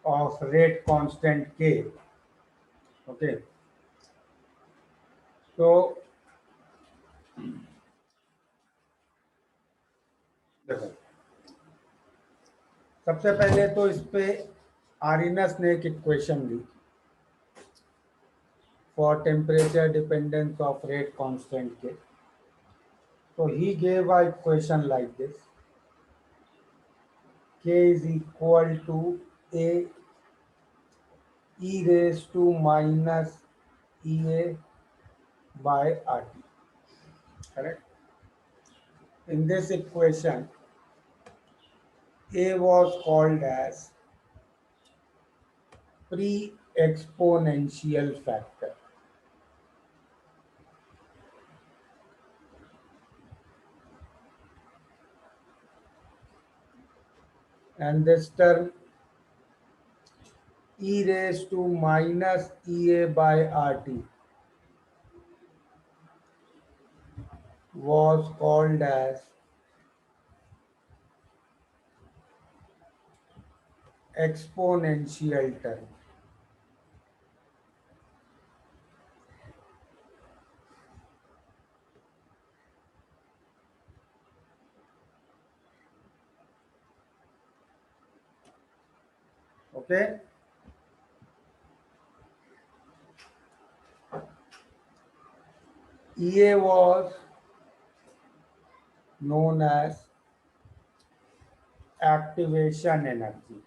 of rate constant K. Okay, so देखो, सबसे पहले तो इस पे आरिनस ने एक equation the for temperature dependence of rate constant K. So he gave a equation like this: K is equal to A e raised to minus EA by RT. Correct? In this equation, A was called as pre-exponential factor. And this term e raised to minus EA by RT was called as exponential term. Okay? EA was known as activation energy.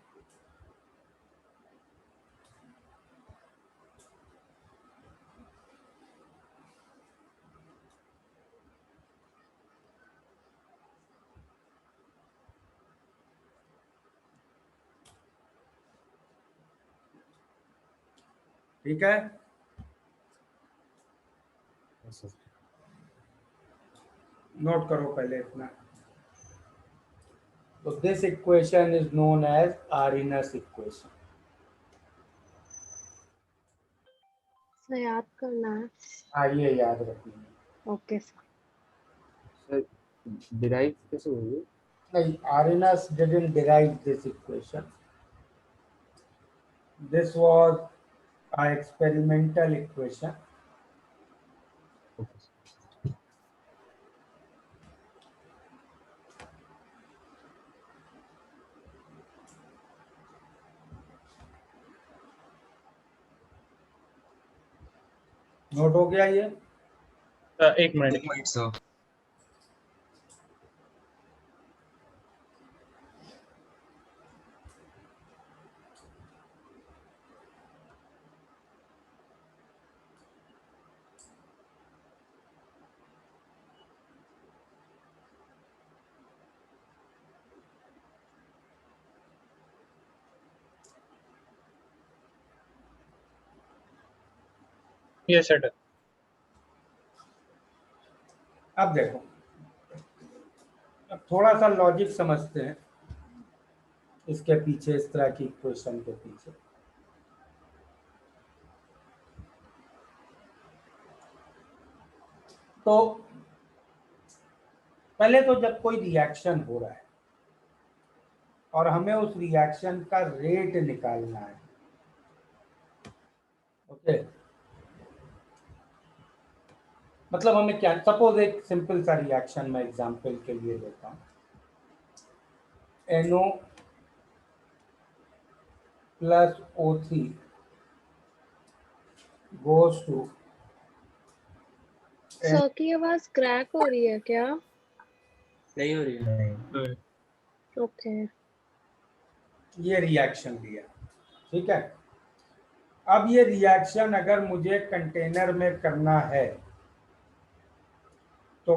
ठीक है? Note करो पहले इतना. So this equation is known as Arrhenius equation. Sir याद करना है. हाँ, ये याद रखना. Okay sir. सर डिराइव कैसे होगी? नहीं, Arrhenius didn't derive this equation. This was an experimental equation. Note हो गया ये? एक मिनट सर. ये सेट है. अब देखो, अब थोड़ा सा लॉजिक समझते हैं इसके पीछे, इस तरह की इक्वेशन के पीछे. तो पहले तो जब कोई रिएक्शन हो रहा है और हमें उस रिएक्शन का रेट निकालना है, ओके, मतलब हमें क्या, सपोज एक सिंपल सा रिएक्शन मैं एग्जांपल के लिए लेता हूं. NO plus O3 goes to. Sir की आवाज क्रैक हो रही है क्या? नहीं हो रही है. ओके. ये रिएक्शन दिया, ठीक है. अब ये रिएक्शन अगर मुझे कंटेनर में करना है तो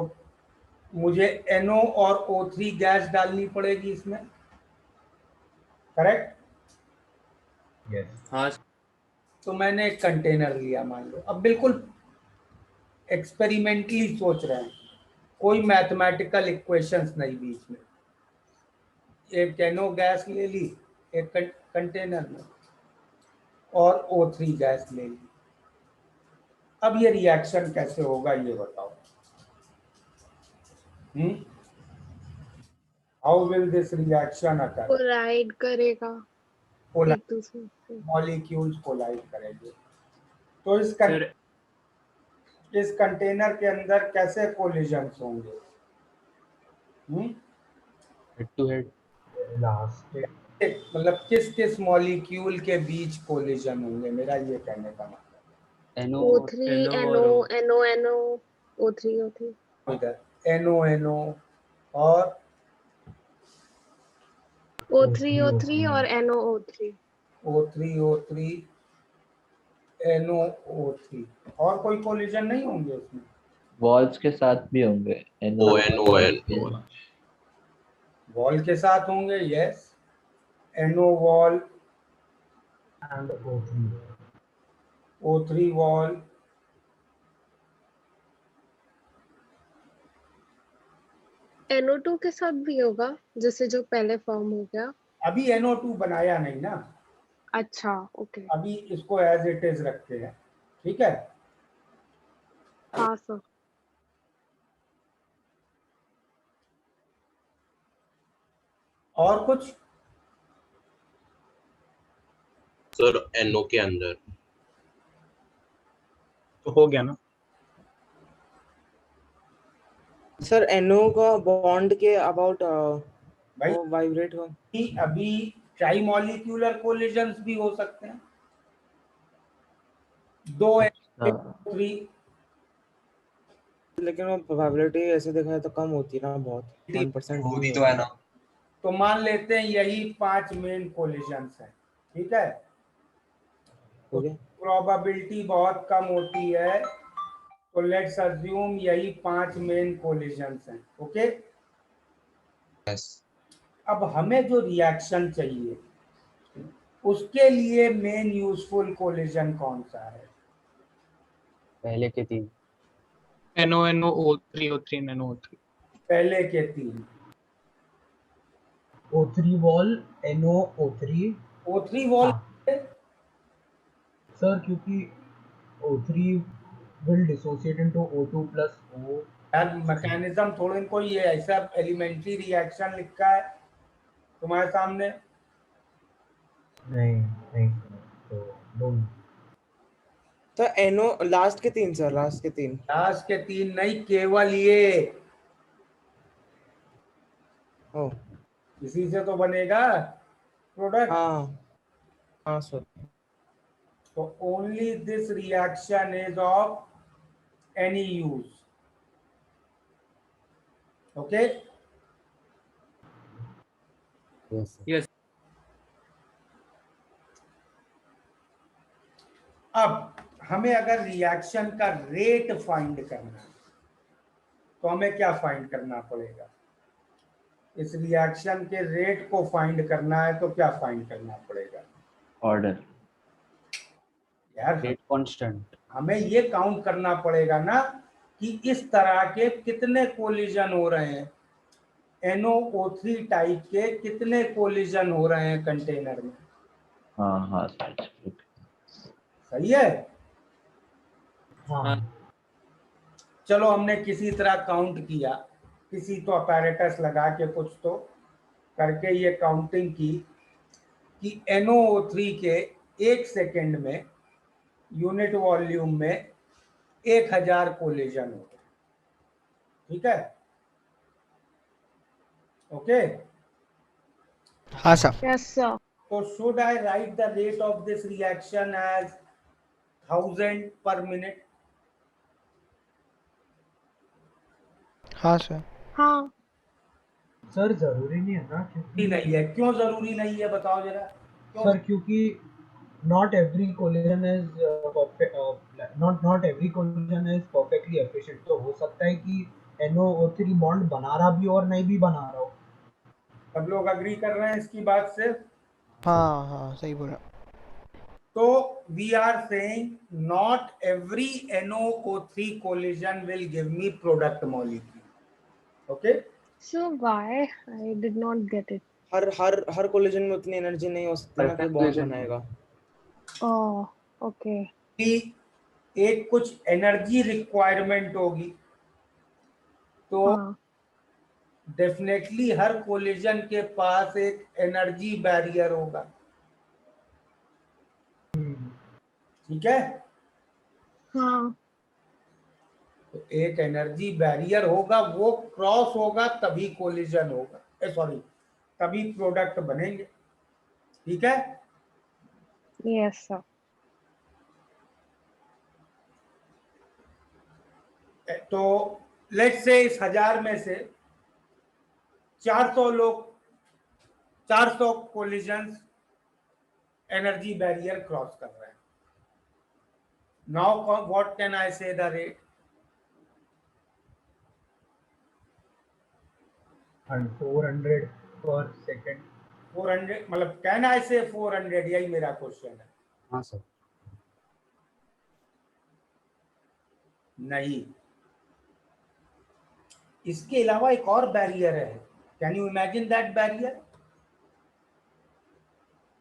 मुझे NO और O3 गैस डालनी पड़ेगी इसमें, करेक्ट? हाँ. तो मैंने एक कंटेनर लिया, मान लो. अब बिल्कुल एक्सपेरिमेंटली सोच रहे हैं, कोई मैथमेटिकल इक्वेशंस नहीं बीच में. एक NO गैस ले ली एक कंटेनर में और O3 गैस ले ली. अब ये रिएक्शन कैसे होगा ये बताओ. How will this reaction occur? वो राइड करेगा. एक दूसरे से। मॉलिक्यूल्स कोलाइड करेंगे। तो सर इस कंटेनर के अंदर कैसे कोलिजन्स होंगे? Head to head. लास्ट मतलब किस किस मॉलिक्यूल के बीच कोलिजन होंगे, मेरा ये कहने का मतलब। एनो O3 NO NO NO O3 O3 इधर NO और O3 O3 और NO O3 O3 NO3 और कोई कोलिजन नहीं होंगे उसमें? वॉल्स के साथ भी होंगे ON वॉल के साथ होंगे, yes. NO wall, and O3 O3 wall, NO2 के साथ भी होगा, जैसे जो पहले फॉर्म हो गया। अभी NO2 बनाया नहीं ना, अच्छा ओके। अभी इसको एज इट इज रखते हैं, ठीक है। हाँ सर। और कुछ? सर NO के अंदर तो हो गया ना। सर NO का बॉन्ड के अबाउट भाई वो वाइब्रेट हो। अभी ट्राई मॉलिक्यूलर कोलिजन्स भी हो सकते हैं, दो थ्री, लेकिन वो प्रोबेबिलिटी ऐसे देखा जाए तो कम होती है ना, बहुत 1% होती तो है ना। तो मान लेते हैं यही 5 मेन कोलिजन्स हैं, ठीक है। तो ओके प्रोबेबिलिटी बहुत कम होती है, तो लेट्स अज्यूम यही 5 मेन कोलिजन्स हैं, ओके। यस अब हमें जो रिएक्शन चाहिए उसके लिए मेन यूजफुल कोलिजन कौन सा है? पहले के 3 NO NO O3 O3 NO O3। पहले के 3 O3 wall NO O3 O3 wall. Sir क्योंकि O3 will dissociate into O2 plus O। यार मैकेनिज्म थोड़ा इनको, ये ऐसा एलिमेंट्री रिएक्शन लिखा है तुम्हारे सामने। नहीं तो डोंट। तो NO लास्ट के 3 सर, लास्ट के 3 लास्ट के 3 नहीं, केवल ये, ओ इसी से तो बनेगा प्रोडक्ट। हाँ सर। तो only this reaction is of any use, okay. Yes yes. अब हमें अगर रिएक्शन का रेट फाइंड करना है तो हमें क्या फाइंड करना पड़ेगा? इस रिएक्शन के रेट को फाइंड करना है तो क्या फाइंड करना पड़ेगा? ऑर्डर, यार रेट कांस्टेंट। हमें ये काउंट करना पड़ेगा ना कि इस तरह के कितने कोलिजन हो रहे हैं, NOO3 टाइप के कितने कोलिजन हो रहे हैं कंटेनर में। हाँ सच। सही है। हाँ चलो हमने किसी तरह काउंट किया, किसी तो अपैरेटस लगा के कुछ तो करके ये काउंटिंग की कि NOO3 के 1 सेकेंड में यूनिट वॉल्यूम में 1000 कोलिजन हो गए, ठीक है, ओके। हाँ सर। Yes sir. तो should I write the rate of this reaction as 1000 per minute? हाँ सर। हाँ सर जरूरी नहीं है ना, क्योंकि नहीं है। क्यों जरूरी नहीं है बताओ जरा, क्यों? सर क्योंकि not every collision is perfect, not every collision is perfectly efficient। तो हो सकता है कि NOO3 बॉन्ड बना रहा भी और नहीं भी बना रहा हो। सब लोग अग्री कर रहे हैं इसकी बात से? हाँ सही बोला। तो we are saying not every NOO3 collision will give me product molecule, okay? So why? I did not get it. Her collision में उतनी एनर्जी नहीं हो सकती ना कि बॉन्ड बनाएगा। Oh okay. कि एक कुछ एनर्जी रिक्वायरमेंट होगी, तो हाँ डेफिनेटली हर कोलिजन के पास एक एनर्जी बैरियर होगा, ठीक है। हाँ तो एक एनर्जी बैरियर होगा, वो क्रॉस होगा तभी कोलिजन होगा, सॉरी तभी प्रोडक्ट बनेंगे। ठीक है। Yes sir. तो लेट्स से इस 1000 में से 400 लोग 400 कोलिजन्स एनर्जी बैरियर क्रॉस कर रहे हैं। नाउ व्हाट कैन आई से द रेट? 400 पर सेकंड। 400 मतलब कैन आई से 400? यही मेरा क्वेश्चन है। हाँ सर। नहीं, इसके अलावा एक और बैरियर है। Can you imagine that barrier?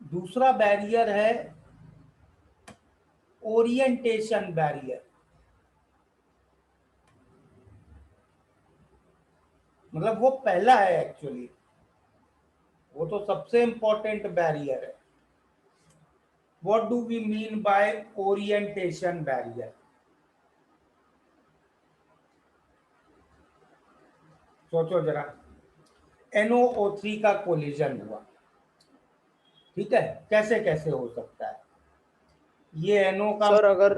दूसरा बैरियर है ओरिएंटेशन बैरियर। मतलब वो पहला है एक्चुअली, वो तो सबसे इंपॉर्टेंट बैरियर है। What do we mean by orientation barrier? सोचो जरा। NOO3 का कोलिजन हुआ, ठीक है, कैसे कैसे हो सकता है? ये NO का सर अगर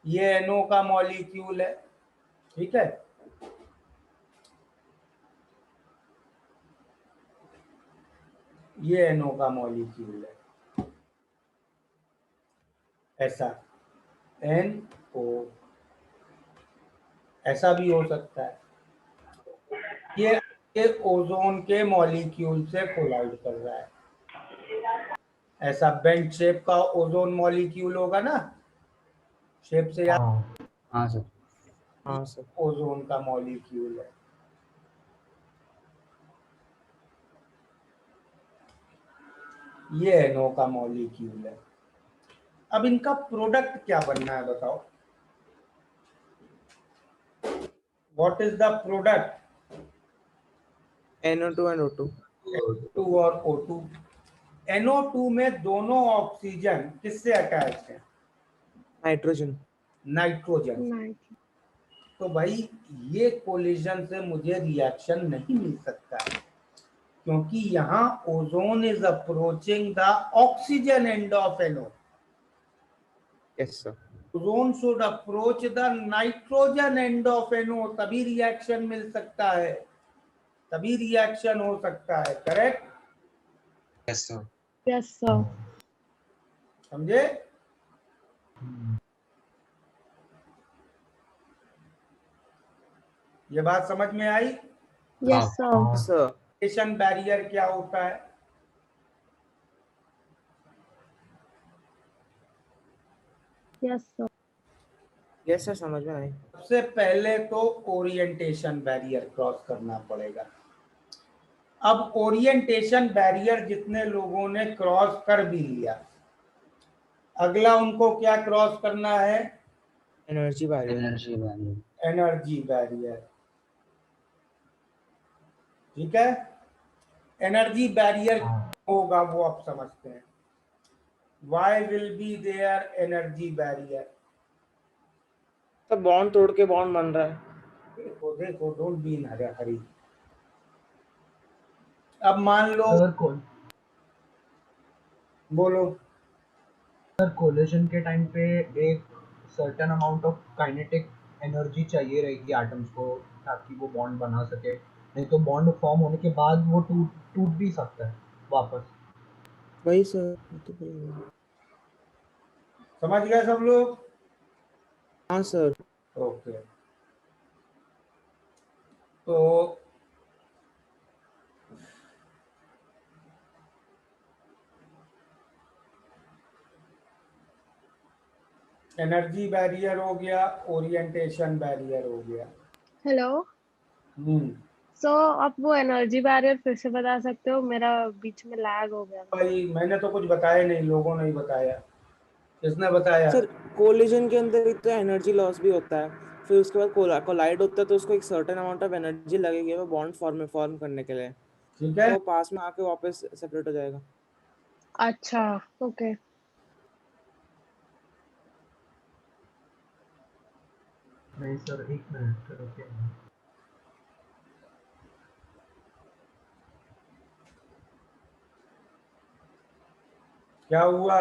ये NO का मॉलिक्यूल है, ठीक है। ये NO का मॉलिक्यूल है, ऐसा NO, ऐसा भी हो सकता है। ये ओजोन के मॉलिक्यूल से कोलाइड कर रहा है। ऐसा बेंट शेप का ओजोन मॉलिक्यूल होगा ना, शेप से याद। हाँ सर। हाँ सर। ओजोन का मॉलिक्यूल है। ये NO का मॉलिक्यूल है। अब इनका प्रोडक्ट क्या बनना है बताओ? What is the product? NO2 and O2। O2 और O2। NO2 में दोनों ऑक्सीजन किससे अटैच है? नाइट्रोजन। नाइट्रोजन। नाइट। तो भाई ये कोलिजन से मुझे रिएक्शन नहीं मिल सकता है, क्योंकि यहाँ ozone is approaching the oxygen end of NO। Yes sir. Ozone should approach the nitrogen end of NO, तभी रिएक्शन मिल सकता है, तभी रिएक्शन हो सकता है। Correct? Yes sir. Yes sir. समझे? ये बात समझ में आई? Yes sir. Sir orientation barrier क्या होता है? Yes sir. यस सर, समझ में आई। सबसे पहले तो ओरिएंटेशन बैरियर क्रॉस करना पड़ेगा। अब ओरिएंटेशन बैरियर जितने लोगों ने क्रॉस कर भी लिया, अगला उनको क्या क्रॉस करना है? Energy barrier. Energy barrier. ठीक है। एनर्जी बैरियर होगा वो आप समझते हैं। Why will be there energy barrier? तो बॉन्ड तोड़ के बॉन्ड बन रहा है। देखो देखो, डोंट बी इन हरी। अब मान लो, बोलो। सर कोलिजन के टाइम पे एक certain amount of kinetic energy चाहिए रहेगी एटम्स को, ताकि वो बॉन्ड बना सके, नहीं तो बॉन्ड फॉर्म होने के बाद वो टूट भी सकता है वापस। वही सर। समझ गए सब लोग? हाँ सर। ओके। तो एनर्जी बैरियर हो गया, ओरिएंटेशन बैरियर हो गया। हेलो सो आप वो एनर्जी बैरियर फिर से बता सकते हो? मेरा बीच में लैग हो गया। भाई मैंने तो कुछ बताया नहीं, लोगों ने ही बताया। किसने बताया? सर कोलिजन के अंदर एक तो एनर्जी लॉस भी होता है, फिर उसके बाद कोलाइड होता है तो उसको एक सर्टेन अमाउंट ऑफ एनर्जी लगेगी वो बॉन्ड फॉर्म करने के लिए। ठीक है। तो पास में आके वापस सेपरेट हो जाएगा। अच्छा ओके। नहीं सर, एक मिनट रुकिए। क्या हुआ?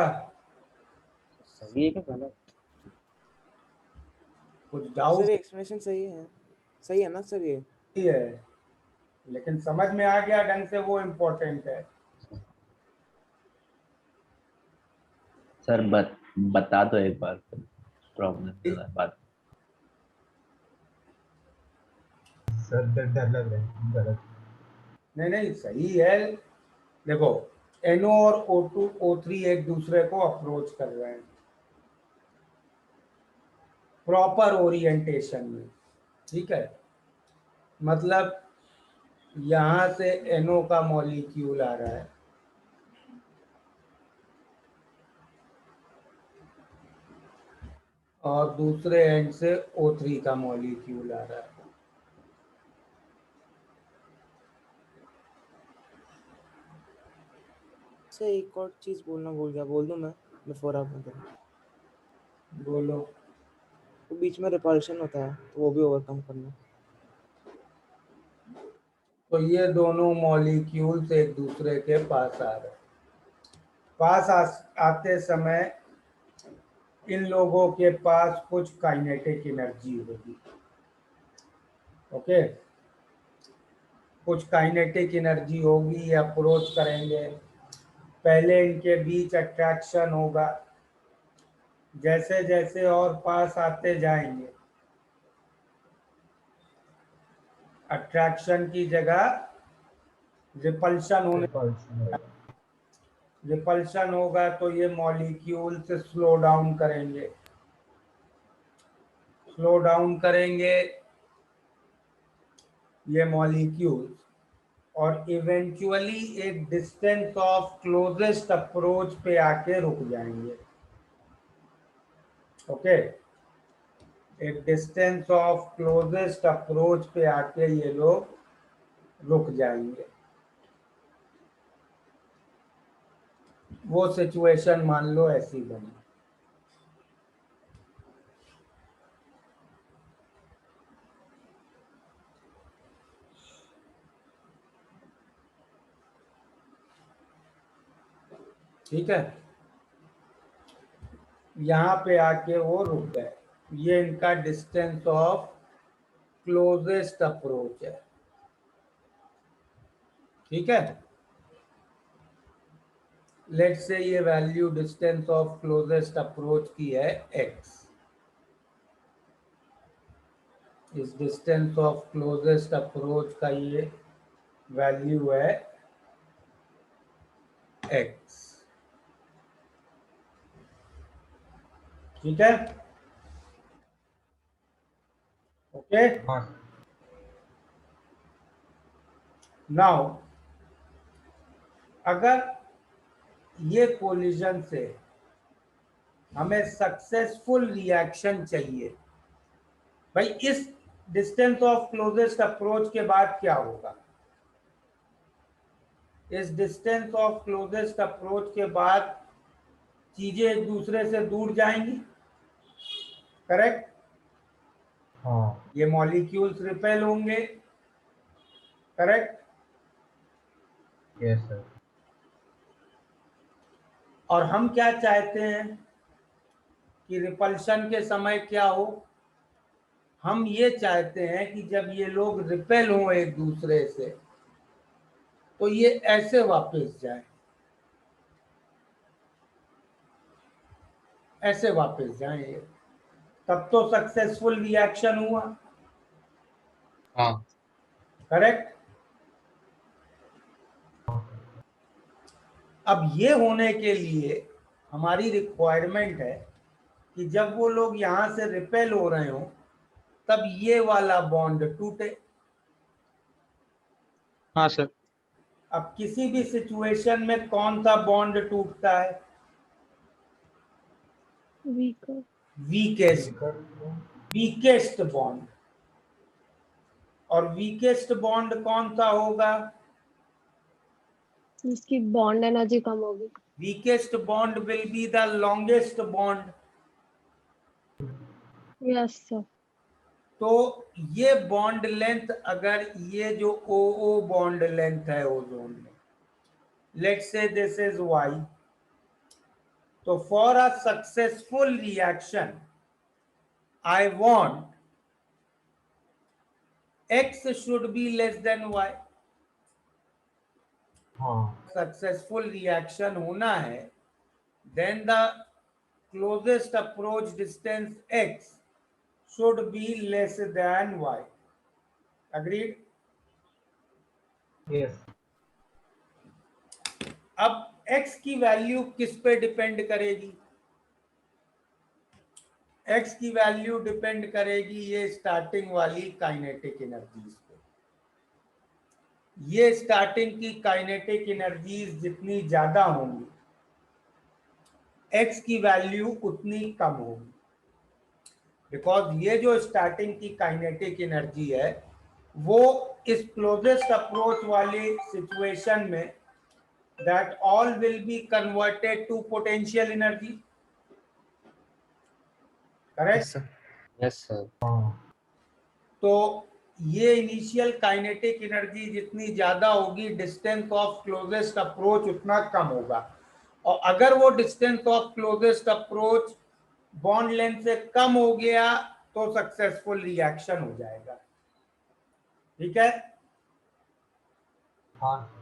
सही है क्या गलत? कुछ डाउट सर एक्सप्लेनेशन सही है ना सर ये? है, लेकिन समझ में आ गया ढंग से, वो इम्पोर्टेंट है। सर बता दो एक बार, प्रॉब्लम बात। सर डर लग रहा है गलत। नहीं नहीं, सही है। देखो, NO और O2 O3 एक दूसरे को अप्रोच कर रहे हैं प्रॉपर ओरिएंटेशन में, ठीक है। मतलब यहां से NO का मॉलिक्यूल आ रहा है, और दूसरे एंड से O3 का मॉलिक्यूल आ रहा है। सर एक और चीज बोलना भूल गया, बोल दूं मैं बिफोर आप बताओ? बोलो। तो बीच में रिपल्शन होता है, तो वो भी ओवरकम करना। तो ये दोनों मॉलिक्यूल्स एक दूसरे के पास आ रहे हैं। आते समय इन लोगों के पास कुछ काइनेटिक एनर्जी होगी, ओके। कुछ काइनेटिक एनर्जी होगी, ये अप्रोच करेंगे, पहले इनके बीच अट्रैक्शन होगा, जैसे जैसे और पास आते जाएंगे अट्रैक्शन की जगह रिपल्शन होने, रिपल्शन होगा तो ये मॉलिक्यूल से स्लो डाउन करेंगे, स्लो डाउन करेंगे ये मॉलिक्यूल्स, और इवेंचुअली एक डिस्टेंस ऑफ क्लोजेस्ट अप्रोच पे आके रुक जाएंगे, ओके। एक डिस्टेंस ऑफ क्लोजेस्ट अप्रोच पे आके ये लोग रुक जाएंगे। वो सिचुएशन मान लो ऐसी बनी। ठीक है, यहाँ पे आके वो रुक गए, ये इनका डिस्टेंस ऑफ क्लोजेस्ट अप्रोच है, ठीक है। लेट्स से ये value distance of closest approach की है x, इस डिस्टेंस ऑफ क्लोजेस्ट अप्रोच का ये वैल्यू है x, ठीक है, ओके। हाँ नाउ अगर ये कोलिजन से हमें सक्सेसफुल रिएक्शन चाहिए, भाई इस डिस्टेंस ऑफ क्लोजेस्ट अप्रोच के बाद क्या होगा? इस डिस्टेंस ऑफ क्लोजेस्ट अप्रोच के बाद चीजें एक दूसरे से दूर जाएंगी, करेक्ट। हाँ ये मॉलिक्यूल्स रिपेल होंगे, करेक्ट। Yes sir. और हम क्या चाहते हैं कि रिपल्शन के समय क्या हो? हम ये चाहते हैं कि जब ये लोग रिपेल हों एक दूसरे से तो ये ऐसे वापस जाए, ऐसे वापस जाएं ये, तब तो सक्सेसफुल रिएक्शन हुआ, हाँ करेक्ट। अब ये होने के लिए हमारी रिक्वायरमेंट है कि जब वो लोग यहाँ से रिपेल हो रहे हो तब ये वाला बॉन्ड टूटे। हाँ सर। अब किसी भी सिचुएशन में कौन सा बॉन्ड टूटता है? वीकर। Weakest, weakest bond. और वीकेस्ट बॉन्ड कौन सा होगा? जिसकी बॉन्ड एनर्जी कम होगी। Weakest bond will be the longest bond. Yes sir. तो ये बॉन्ड लेंथ, अगर ये जो ओ बॉन्ड लेंथ है ओजोन में, let's say this is Y, तो for a successful reaction I want X should be less than Y. हाँ successful reaction होना है, then the closest approach distance X should be less than Y. Agreed? Yes अब X की value किस पे depend करेगी? X की value depend करेगी ये स्टार्टिंग वाली काइनेटिक एनर्जीज पे। ये स्टार्टिंग की काइनेटिक एनर्जीज जितनी ज्यादा होंगी, X की वैल्यू उतनी कम होगी, बिकॉज ये जो स्टार्टिंग की काइनेटिक एनर्जी है वो इस क्लोजेस्ट अप्रोच वाली सिचुएशन में that all will be converted to potential energy, correct? Yes sir. तो ये इनिशियल काइनेटिक एनर्जी जितनी ज्यादा होगी, डिस्टेंस ऑफ क्लोजेस्ट अप्रोच उतना कम होगा, और अगर वो distance of closest approach bond length से कम हो गया तो सक्सेसफुल रिएक्शन हो जाएगा। ठीक है? हाँ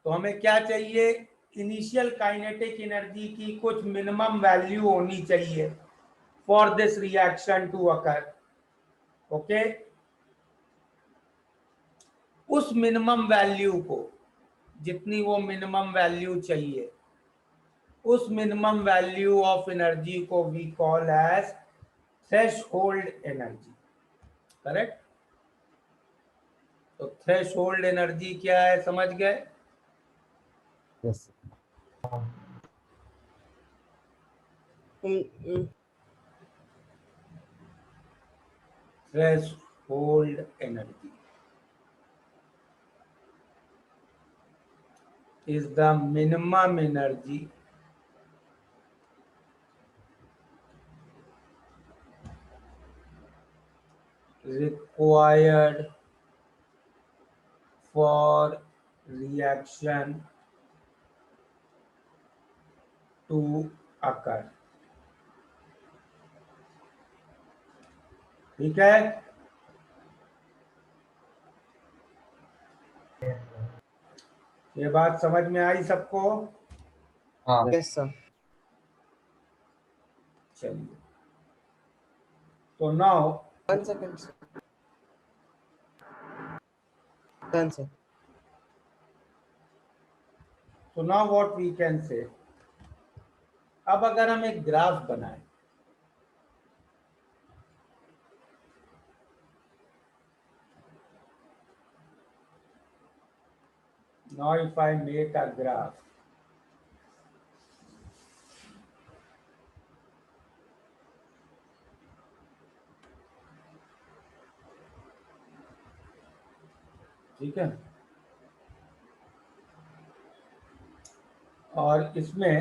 तो हमें क्या चाहिए? इनिशियल काइनेटिक एनर्जी की कुछ मिनिमम वैल्यू होनी चाहिए for this reaction to occur. Okay, उस मिनिमम वैल्यू को, जितनी वो मिनिमम वैल्यू चाहिए, उस मिनिमम वैल्यू ऑफ एनर्जी को we call as threshold energy, correct? तो थ्रेशहोल्ड एनर्जी क्या है, समझ गए? Yes threshold energy is the minimum energy required for reaction to occur। ठीक है? ये बात समझ में आई सबको? हाँ यस सर। चलिए, तो now 1 second sir. Done sir. तो now what we can say, अब अगर हम एक ग्राफ बनाएं, now if I make a graph, ठीक है, और इसमें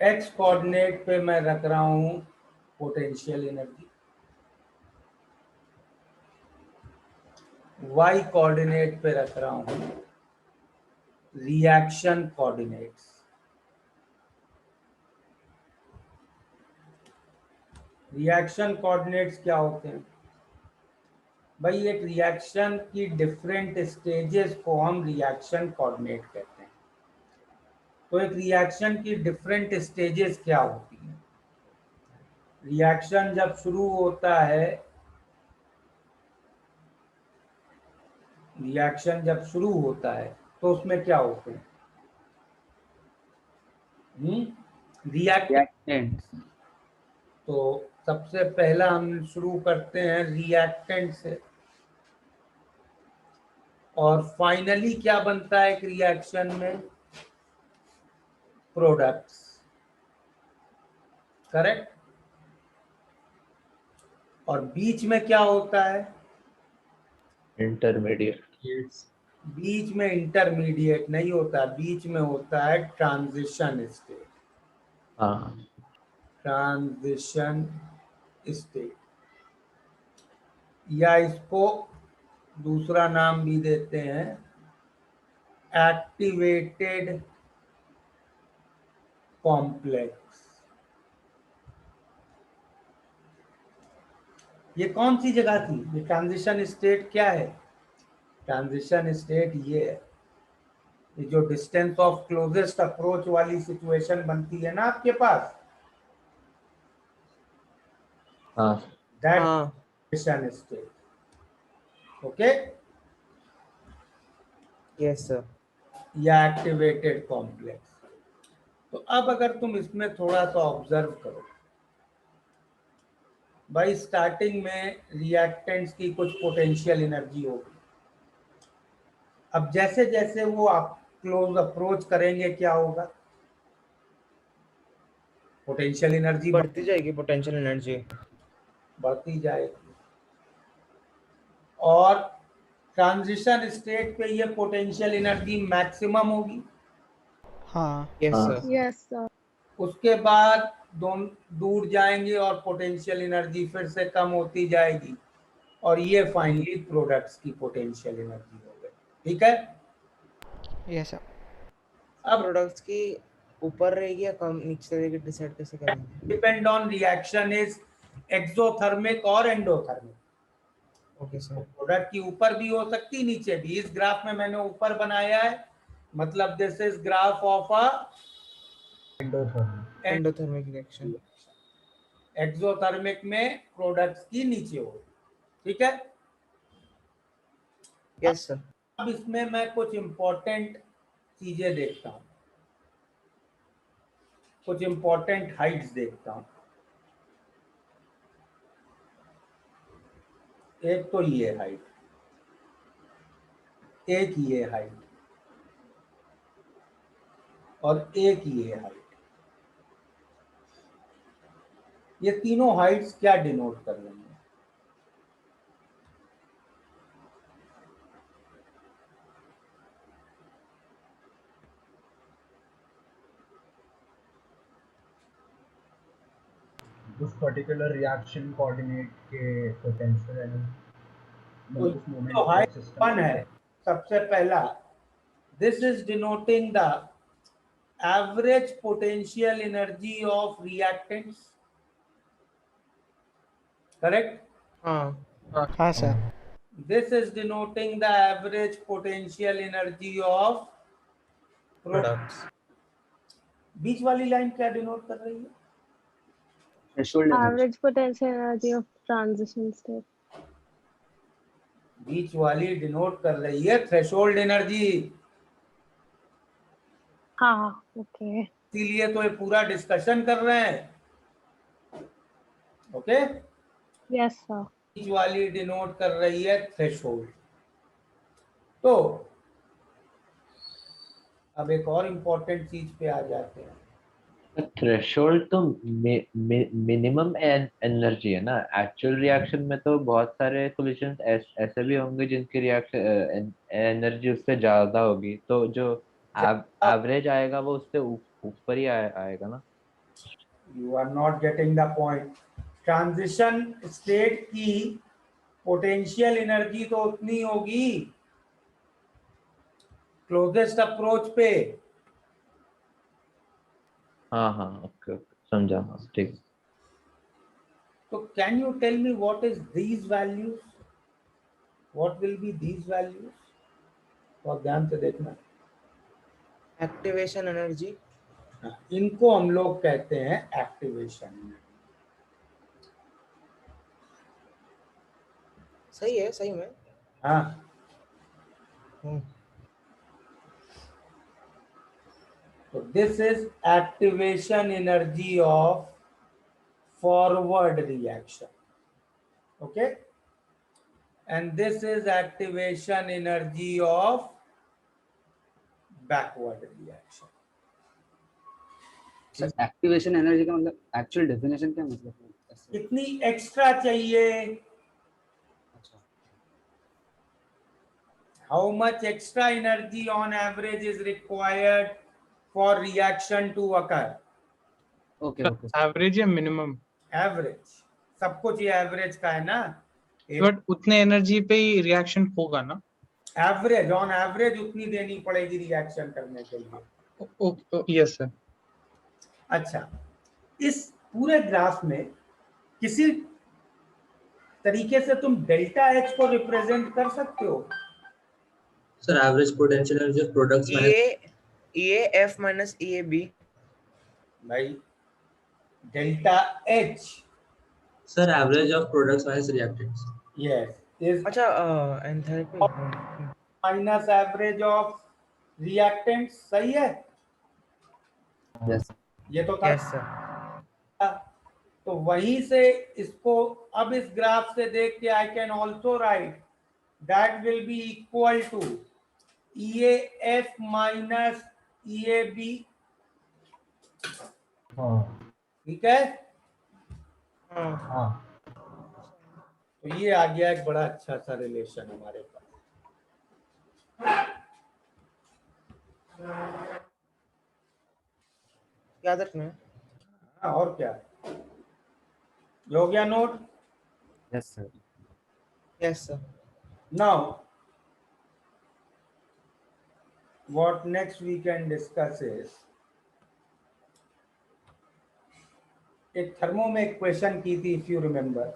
x कोऑर्डिनेट पे मैं रख रहा हूं पोटेंशियल एनर्जी, y कोऑर्डिनेट पे रख रहा हूं रिएक्शन कोऑर्डिनेट्स। रिएक्शन कोऑर्डिनेट्स क्या होते हैं भाई? एक रिएक्शन की डिफरेंट स्टेजेस को हम रिएक्शन कोऑर्डिनेट कहते हैं। तो एक रिएक्शन की डिफरेंट स्टेजेस क्या होती हैं? रिएक्शन जब शुरू होता है, रिएक्शन जब शुरू होता है तो उसमें क्या होते हैं? रिएक्टेंट। तो सबसे पहला हम शुरू करते हैं रिएक्टेंट से, और फाइनली क्या बनता है एक रिएक्शन में? Products, correct? और बीच में क्या होता है? इंटरमीडिएट। बीच में इंटरमीडिएट नहीं होता, बीच में होता है ट्रांजिशन स्टेट। हाँ ट्रांजिशन स्टेट, या इसको दूसरा नाम भी देते हैं एक्टिवेटेड कॉम्प्लेक्स। ये कौन सी जगह थी? ये ट्रांजिशन स्टेट क्या है? ट्रांजिशन स्टेट ये है, ये जो डिस्टेंस ऑफ क्लोजेस्ट अप्रोच वाली सिचुएशन बनती है ना आपके पास, हाँ दैट हाँ transition state. Okay, yes sir. या एक्टिवेटेड कॉम्प्लेक्स। तो अब अगर तुम इसमें थोड़ा सा ऑब्जर्व करो, भाई स्टार्टिंग में रिएक्टेंट्स की कुछ पोटेंशियल एनर्जी होगी। अब जैसे जैसे वो आप क्लोज अप्रोच करेंगे क्या होगा? पोटेंशियल एनर्जी बढ़ती जाएगी पोटेंशियल एनर्जी। बढ़ती जाएगी, और ट्रांजिशन स्टेट पे ये पोटेंशियल एनर्जी मैक्सिमम होगी। हाँ यस हाँ। सर। Yes sir. उसके बाद दूर जाएंगे और पोटेंशियल एनर्जी फिर से कम होती जाएगी, और ये फाइनली प्रोडक्ट्स की पोटेंशियल एनर्जी हो गई। ठीक है, यस सर। अब प्रोडक्ट्स की ऊपर रहेगी या कम नीचे रहेगी, डिसाइड कैसे करेंगे? Depend on reaction is exothermic और एंडोथर्मिक। Okay sir. प्रोडक्ट की ऊपर भी हो सकती, नीचे भी। इस ग्राफ में मैंने ऊपर बनाया है, मतलब this is graph of a endothermic. Endothermic reaction. Exothermic में प्रोडक्ट्स की नीचे हो। ठीक है, यस सर। अब इसमें मैं कुछ इंपॉर्टेंट चीजें देखता हूं, कुछ इंपॉर्टेंट हाइट्स देखता हूं। एक तो ये हाइट, एक ये हाइट, और एक ये हाइट। ये तीनों हाइट्स क्या डिनोट कर रही हैं? उस पर्टिकुलर रिएक्शन कोऑर्डिनेट के पोटेंशियल एनर्जी, तो उस मोमेंट जो पे हाइट सिस्टम 1 है, सबसे पहला, this is denoting the average potential energy of reactants. Correct? हाँ हाँ sir. This is denoting the average potential energy of product. Products. बीच वाली लाइन क्या डिनोट कर रही है? Threshold energy. Average potential energy of transition state. बीच वाली डिनोट कर रही है थ्रेशोल्ड एनर्जी। हाँ ओके। इसीलिए तो ये पूरा डिस्कशन कर रहे हैं। Okay, yes sir. बीच वाली डिनोट कर रही है थ्रेशोल्ड। तो अब एक और इम्पोर्टेंट चीज पे आ जाते हैं। थ्रेशोल्ड तो मिनिमम एनर्जी है ना। एक्चुअल रिएक्शन में तो बहुत सारे सॉल्यूशंस ऐसे भी होंगे जिनकी रिएक्शन एनर्जी उससे ज्यादा होगी, तो जो एवरेज आएगा वो उससे ऊपर ही आएगा ना। You are not getting the point. Transition state की पोटेंशियल एनर्जी तो उतनी होगी क्लोजेस्ट अप्रोच पे। हाँ हाँ, ओके ओके, समझा। हाँ ठीक। तो can you tell me what is these values? What will be these values? बहुत ध्यान से देखना। Activation energy. इनको हम लोग कहते हैं एक्टिवेशन। सही है, सही में। हाँ, तो this is activation energy of forward reaction. Okay, and this is activation energy of backward reaction. Sir activation energy का मतलब एक्चुअल डेफिनेशन क्या मतलब है? कितनी एक्स्ट्रा चाहिए? अच्छा। How much extra energy on average is required for reaction to occur? Okay okay average या minimum? Average, सब कुछ ये एवरेज का है ना, बट उतने एनर्जी पे ही रिएक्शन होगा ना? एवरेज ऑन एवरेज उतनी देनी पड़ेगी रिएक्शन करने के लिए। Yes sir. अच्छा, इस पूरे ग्राफ में किसी तरीके से तुम डेल्टा एच को रिप्रेजेंट कर सकते हो? Sir average potential energy of products A F minus A B. भाई delta H, sir average of products minus reactants. Yes, is अच्छा enthalpy minus average of reactant, सही है? यस ये तो था। Yes sir. तो वहीं से इसको अब इस ग्राफ से देख के I can also write that will be equal to E F minus E B. हाँ ठीक है, हाँ हाँ तो ये आ गया एक बड़ा अच्छा सा रिलेशन हमारे पास। याद रखना है। हाँ, और क्या, ये हो गया note. Yes sir yes sir. Now, what next we can discuss is, एक थर्मो में एक क्वेश्चन की थी, if you remember,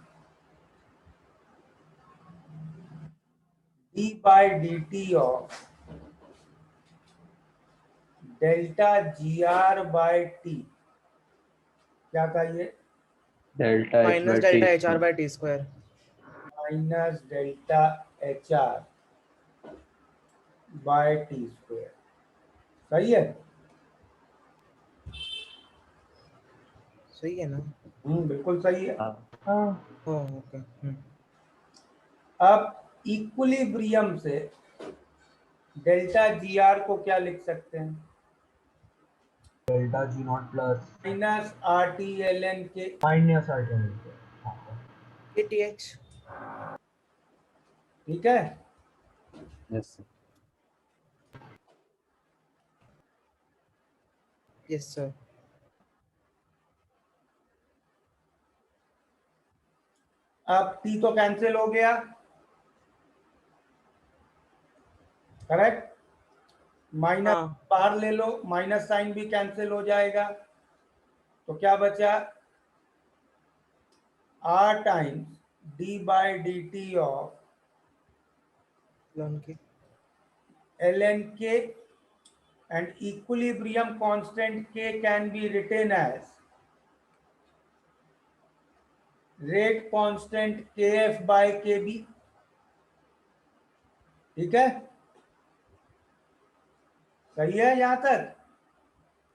d by dt of delta gr by t, क्या था ये? Delta H minus delta H R by T square. Minus delta H R by T square, सही है? सही है ना? बिल्कुल सही है। ओके। अब इक्विलिब्रियम से डेल्टा जी आर को क्या लिख सकते हैं? Delta G naught plus minus R T L N K minus R T. A T H. ठीक है, यस सर यस सर। अब टी तो कैंसिल हो गया, करेक्ट? माइनस हाँ बाहर ले लो, माइनस साइन भी कैंसिल हो जाएगा, तो क्या बचा? R times D by D T of लोन की ln k, and equilibrium constant k can be written as rate constant kf by kb। ठीक है, सही है यहां तक?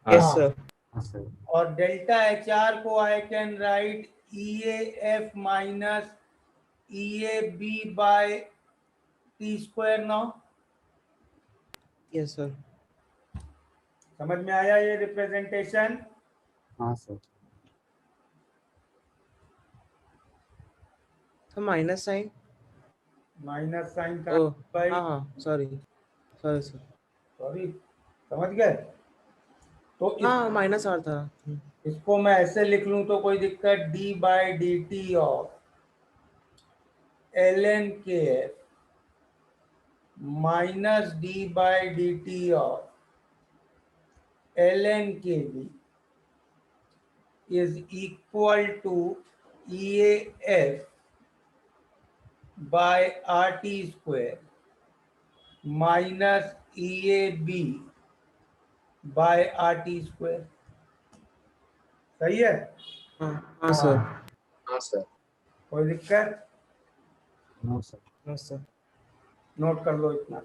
यस हाँ। सर। हाँ सर और डेल्टा एच आर को I can write E F minus E B by T square. Now yes sir. समझ में आया ये रिप्रेजेंटेशन? हाँ सर तो माइनस साइन। माइनस साइन का ओह बाई, हाँ हाँ सॉरी सॉरी सर। सॉरी, समझ गए? तो हाँ माइनस आर था। इसको मैं ऐसे लिख लूं तो कोई दिक्कत? D by D T of L N K F minus D by D T of L N K B is equal to E F by R T square minus E B by R T square. सही है? हाँ हाँ sir. हाँ sir. कोई दिक्कत? No sir no sir. Note कर लो इतना।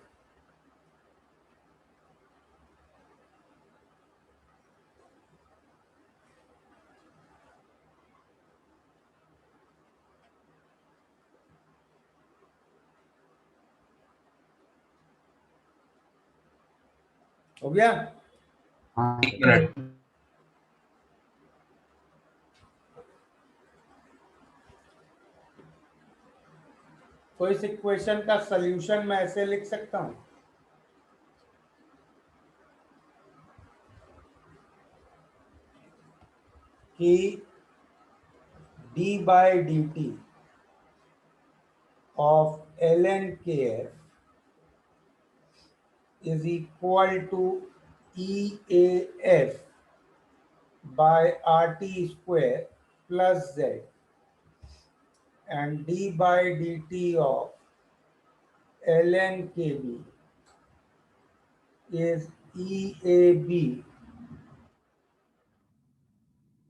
हो गया? हाँ एक मिनट। तो इस इक्वेशन का सॉल्यूशन मैं ऐसे लिख सकता हूं, कि d by dt of ln kf is equal to EAF by RT square plus Z, and d by dt of ln kb is EAB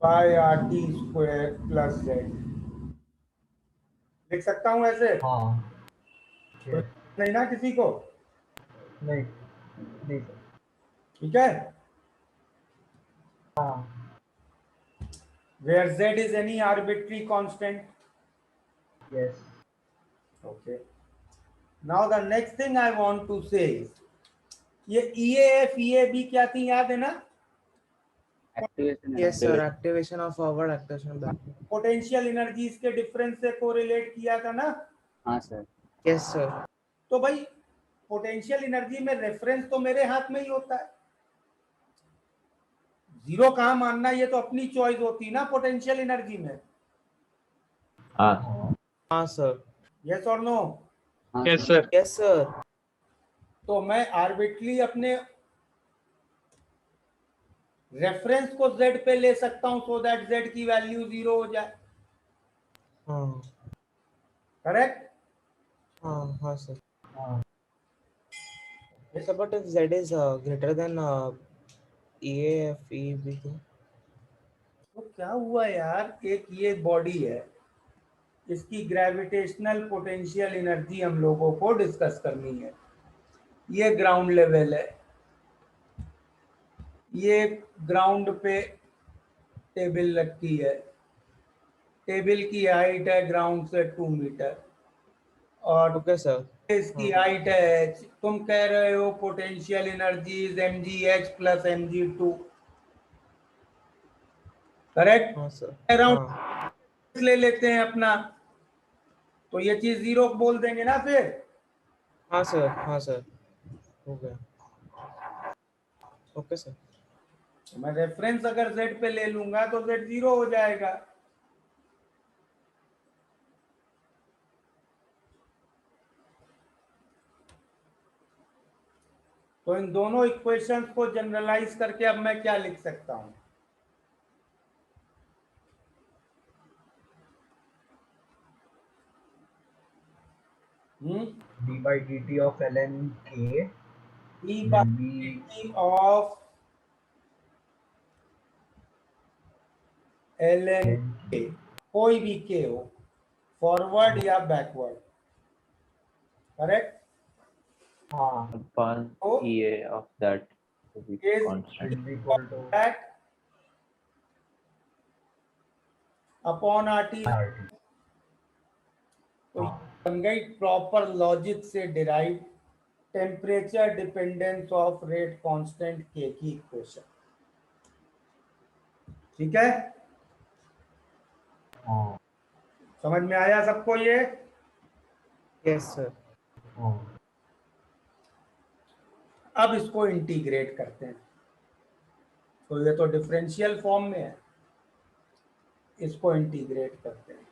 by RT square plus Z. लिख सकता हूं ऐसे? हाँ yes. नहीं ना किसी को? नहीं नहीं सर ठीक है? हाँ Where Z is any arbitrary constant. yes Okay. Now the next thing I want to say is, ये EAF EAB क्या थी याद है ना? Activation yes sir, activation of forward, activation back. Potential energies के डिफरेंस से कोरिलेट किया था ना? हाँ सर यस सर। तो भाई पोटेंशियल एनर्जी में रेफरेंस तो मेरे हाथ में ही होता है, जीरो कहाँ मानना ये तो अपनी चॉइस होती है ना पोटेंशियल एनर्जी में। हाँ हाँ सर। यस और नो? हाँ yes sir sir. Yes sir. तो मैं आर्बिट्रली अपने रेफरेंस को Z पे ले सकता हूं सो दैट Z की वैल्यू 0 हो जाए। हाँ करेक्ट? हाँ हाँ सर। हाँ sir but if Z is greater than EAF EB तो क्या हुआ यार, एक ये बॉडी है, इसकी ग्रेविटेशनल पोटेंशियल एनर्जी हम लोगों को डिस्कस करनी है। ये ग्राउंड लेवल है, ये ग्राउंड पे टेबल रखी है, टेबल की हाइट है ग्राउंड से 2 मीटर और ओके सर। इसकी हाइट है h। तुम कह रहे हो potential energy mgh plus mg2, correct? हाँ सर। अराउंड ले लेते हैं अपना, तो ये चीज 0 बोल देंगे ना फिर। हाँ सर। हाँ सर, हो गया। Okay sir. मैं रेफरेंस अगर Z पे ले लूंगा तो Z 0 हो जाएगा। तो इन दोनों इक्वेशंस को जनरलाइज करके अब मैं क्या लिख सकता हूं? d by dt of ln k d by will be dt of ln k, कोई भी k हो, फॉरवर्ड या बैकवर्ड, करेक्ट? हाँ upon Oh. EA of that to be is constant. will be equal to that upon RT। RT तो बन गई proper logic से derive temperature dependence of rate constant के की इक्वेशन। ठीक है? हाँ समझ में आया सबको ये? Yes sir. हाँ अब इसको इंटीग्रेट करते हैं, तो ये तो डिफरेंशियल फॉर्म में है, इसको इंटीग्रेट करते हैं।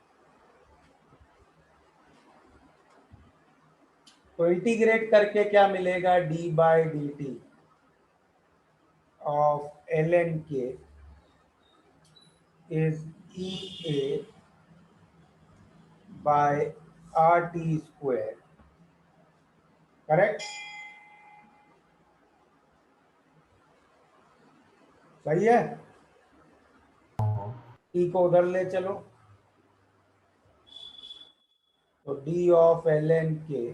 तो इंटीग्रेट करके क्या मिलेगा? d by D T of ln k is EA by RT square, correct? सही है? T को उधर ले चलो, तो d of ln k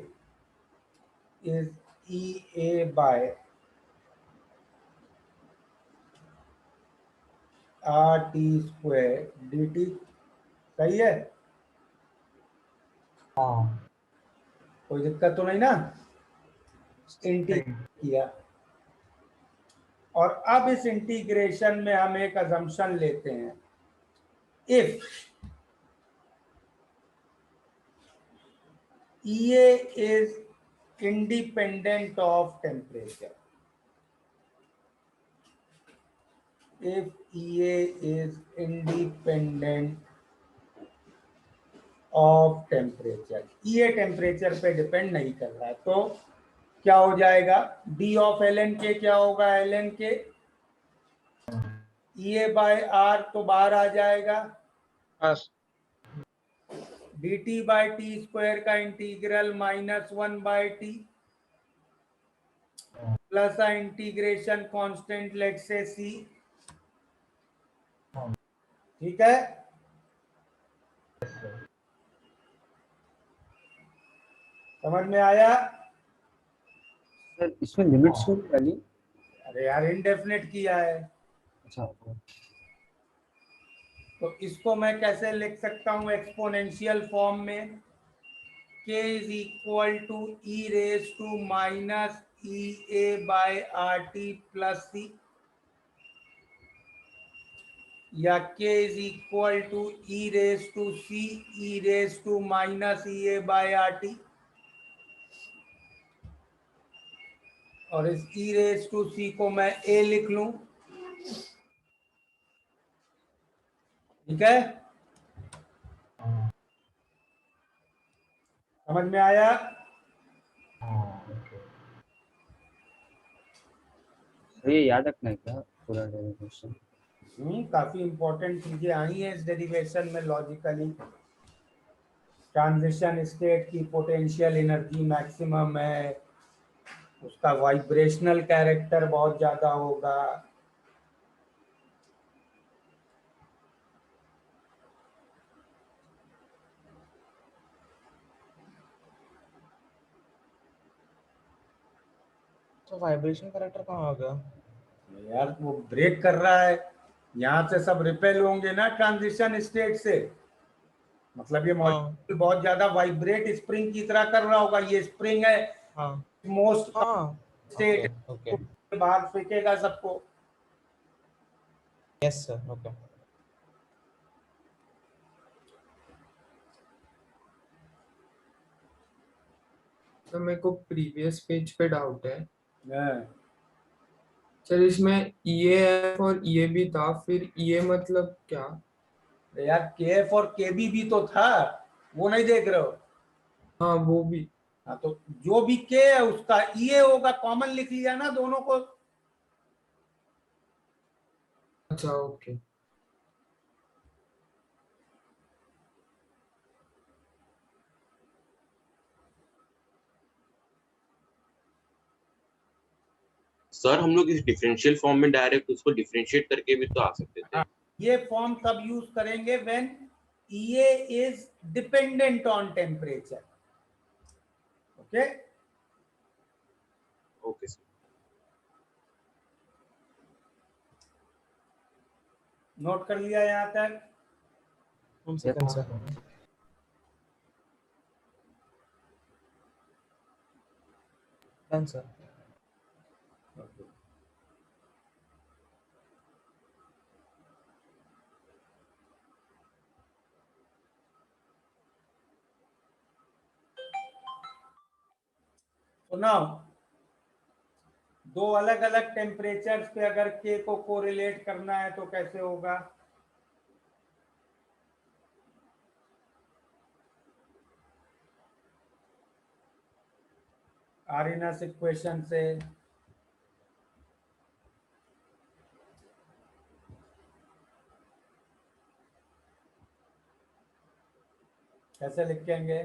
is EA by RT square dt, सही है? हाँ कोई दिक्कत तो नहीं ना? इंटीग्रेट किया, और अब इस इंटीग्रेशन में हम एक अजम्पशन लेते हैं, if EA is independent of temperature, if EA is independent of temperature, EA temperature पे डिपेंड नहीं कर रहा है, तो क्या हो जाएगा, D ऑफ ln के क्या होगा, ln के EA बाय R तो बाहर आ जाएगा, पास dt बाय टी स्क्वायर का integral -1 by T plus integration constant let say C, ठीक है। समझ में आया? सर इसमें लिमिट्स क्यों नहीं डाली? अरे यार इनडेफिनेट किया है, अच्छा तो इसको मैं कैसे लिख सकता हूँ एक्सपोनेंशियल फॉर्म में, k is equal to e raise to minus E A by R T plus C, या k is equal to e raise to C E raise to minus E A by R T, और इस e raise to सी को मैं a लिख लूं, ठीक है। समझ में आया? सर ये याद रखना है क्या पूरा डेरिवेशन? काफी इंपॉर्टेंट चीजें आई हैं इस डेरिवेशन में लॉजिकली। ट्रांजिशन स्टेट की पोटेंशियल एनर्जी मैक्सिमम है, उसका वाइब्रेशनल कैरेक्टर बहुत ज्यादा होगा, तो वाइब्रेशन करेक्टर कहाँ आ गया? यार वो ब्रेक कर रहा है, यहाँ से सब रिपेल होंगे ना ट्रांजिशन स्टेट से, मतलब ये मॉलिक्यूल बहुत ज्यादा वाइब्रेट स्प्रिंग की तरह कर रहा होगा, ये स्प्रिंग है मोस्ट स्टेट, ओके बाहर फेंकेगा सबको। Yes sir okay. तो मेरे को प्रीवियस पेज पे डाउट है हाँ। सर, इसमें EAF और EAB था, फिर EA मतलब क्या? यार KF और KB भी तो था, वो नहीं देख रहे हो? हाँ वो भी। हाँ तो जो भी K है उसका EA होगा, कॉमन लिख लिया ना दोनों को। अच्छा ओके। सर हम लोग इस डिफरेंशियल फॉर्म में डायरेक्ट उसको डिफरेंशिएट करके भी तो आ सकते थे। ये फॉर्म तब यूज करेंगे when EA is dependent on temperature. Okay okay sir. Note कर लिया यहाँ तक? Second sir. Done sir. तो नाउ दो अलग अलग टेम्परेचर्स पे अगर K को कोरिलेट करना है तो कैसे होगा? आर्यनस इक्वेशन से कैसे लिखेंगे?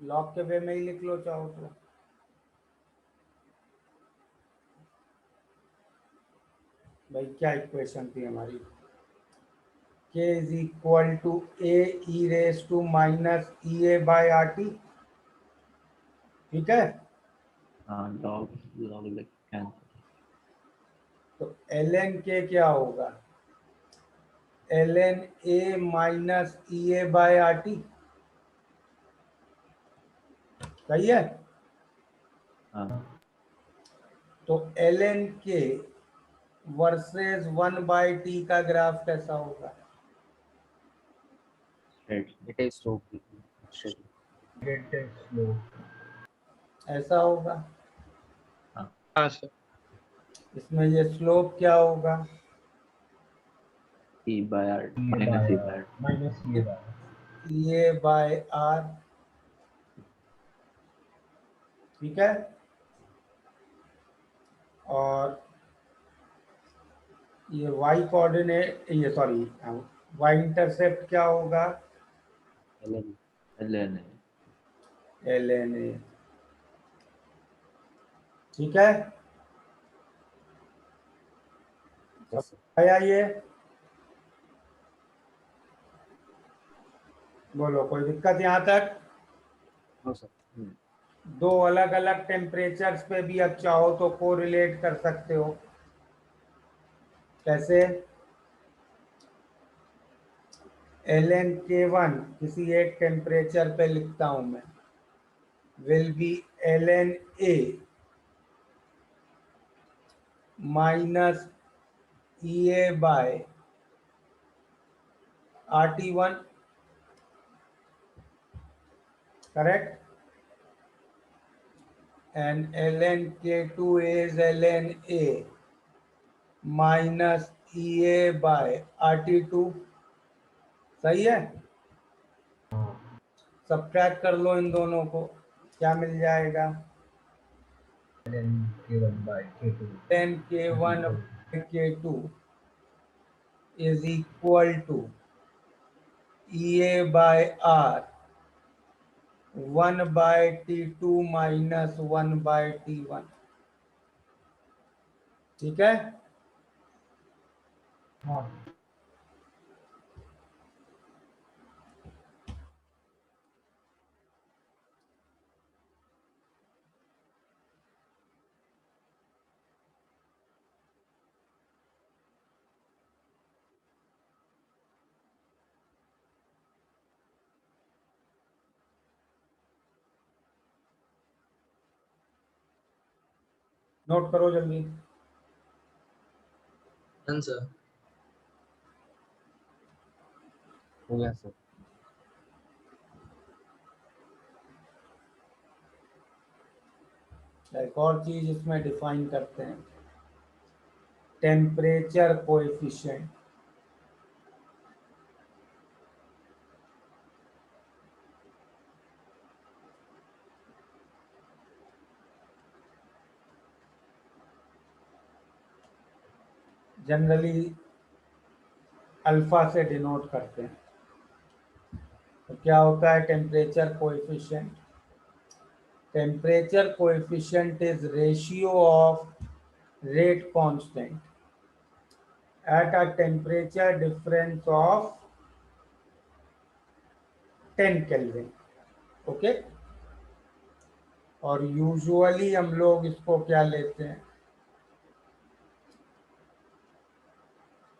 लॉग के वे में ही लिख लो चाहो तो। भाई क्या इक्वेशन थी हमारी? K is equal to A e raise to minus E A by R T, ठीक है। हाँ लॉग लॉग कैंसिल, तो ln K क्या होगा? ln A minus E A by R T, सही है। हाँ तो ln K versus 1 by T का ग्राफ कैसा होगा? It is slope. ऐसा होगा। हाँ सर। इसमें ये स्लोप क्या होगा? E by R minus E by R. Minus ये बार ए बाय आर। ठीक है, और ये y कोऑर्डिनेट, ये सॉरी y इंटरसेप्ट क्या होगा? ln ln ln a। ठीक है, yes sir. आया ये? बोलो, कोई दिक्कत यहाँ तक? No sir. दो अलग अलग टेम्परेचर्स पे भी अब चाहो तो कोरिलेट कर सकते हो। कैसे? ln k1 किसी एक टेम्परेचर पे लिखता हूं मैं, will be ln a minus EA by RT1, correct? And ln K2 is ln A minus EA by RT2। सही है? सब्ट्रैक्ट कर लो इन दोनों को, क्या मिल जाएगा? ln k1 by k2 ln K1 by K2 is equal to EA by R 1 by T2 minus 1 by T1। ठीक है? हाँ नोट करो जल्दी। Done sir. हो गया सर। एक और चीज इसमें डिफाइन करते हैं, टेम्परेचर कोएफिशिएंट। जनरली अल्फा से डिनोट करते हैं। तो क्या होता है temperature coefficient? Temperature coefficient is ratio of rate constant at a temperature difference of 10 Kelvin। Okay, और यूजुअली हम लोग इसको क्या लेते हैं?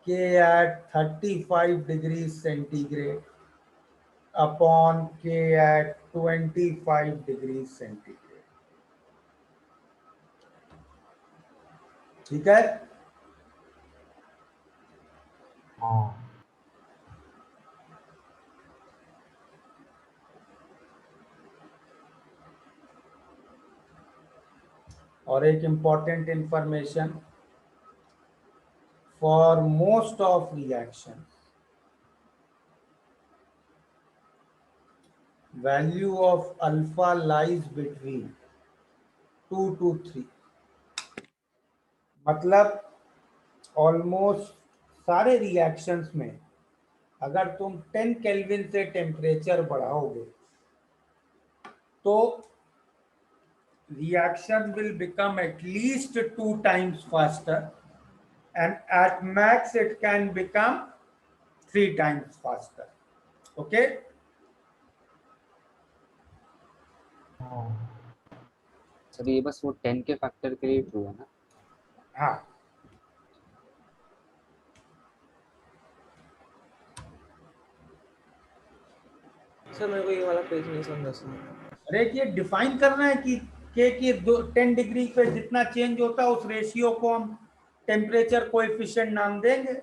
K at 35 degrees centigrade upon K at 25 degrees centigrade। ठीक है? हाँ और एक important information, for most of reaction value of alpha lies between 2 to 3। मतलब ऑलमोस्ट सारे रिएक्शंस में अगर तुम 10 केल्विन से टेम्परेचर बढ़ाओगे तो reaction will become at least 2 times faster, and at max it can become 3 times faster। okay? Sir ये बस वो 10 के फैक्टर के लिए ट्रू है ना? हाँ, सर मेरे को ये वाला पेज नहीं समझा सर। अरे ये डिफाइन करना है कि के की 10 डिग्री पे जितना चेंज होता है उस रेशियो को हम टेम्परेचर कोएफिशिएंट नाम देंगे।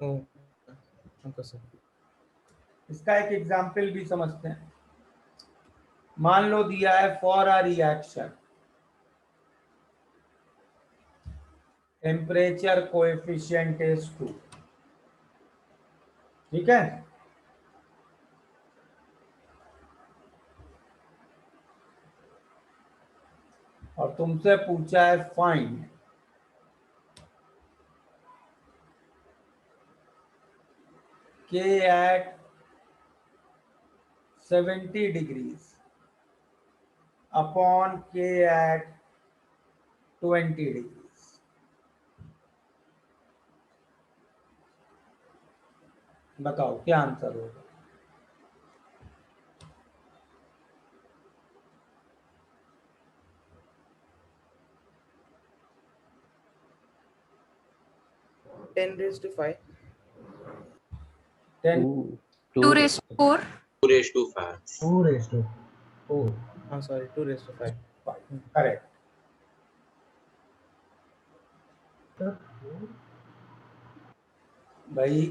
Okay sir. इसका एक एग्जांपल भी समझते हैं। मान लो दिया है for a reaction temperature coefficient is 2। ठीक है, और तुमसे पूछा है find K at 70 degrees upon K at 20 degrees। बताओ क्या आंसर होगा? Ten raise to 5 10 2 raised to 4. 2 raised to 5. 2 raised to 4. हाँ सॉरी 2 रेज टू 5 करेक्ट। भाई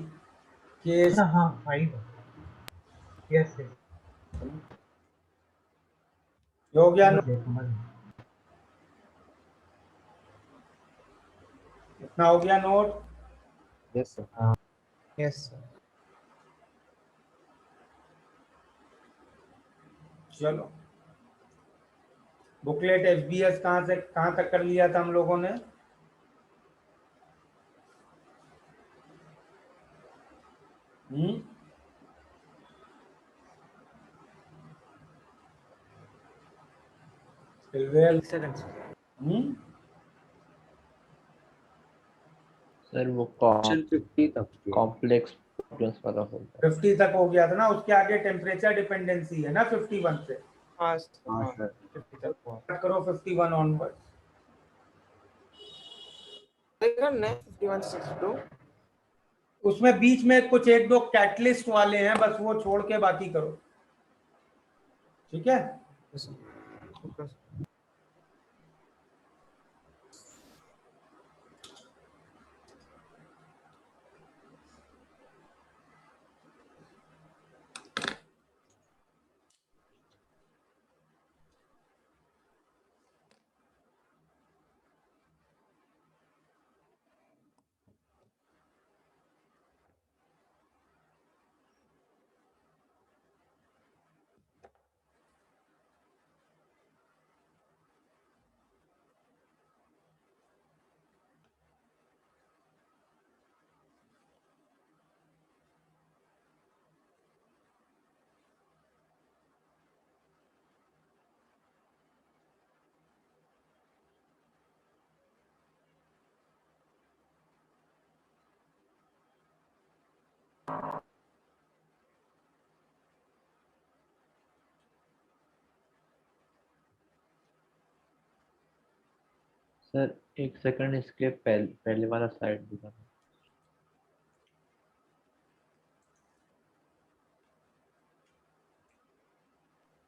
केस अच्छा हाँ 5। यस यस हो गया समझ गए समझ गए। इतना हो गया नोट। Yes sir. हाँ यस चलो बुकलेट एफबीएस कहाँ से कहाँ तक कर लिया था हम लोगों ने? हम्म, 12 सेकंड्स सर वो ऑप्शन 50 तक के। कॉम्प्लेक्स प्रॉब्लम्स वाला होगा। 50 तक हो गया था ना, उसके आगे टेम्परेचर डिपेंडेंसी है ना 51 से। हाँ हाँ हाँ सर। 50 तक हुआ स्टार्ट करो 51 ऑनवर्ड। नहीं 51 से 62 उसमें बीच में कुछ एक दो कैटलिस्ट वाले हैं, बस वो छोड़ के बाकी करो। ठीक है, सर एक सेकंड, इसके पहले वाला स्लाइड दिखाना।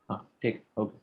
हाँ ठीक, ओके।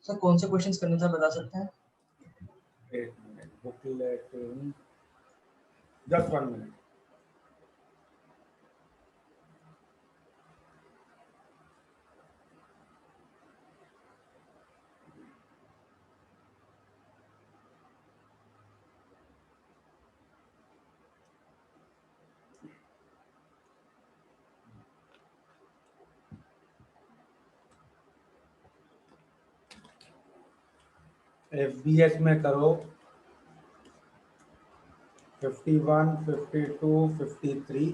सर कौन से क्वेश्चंस करने था बता सकते हैं? एक minute, booklet just 1 minute. FBS में करो 51, 52, 53,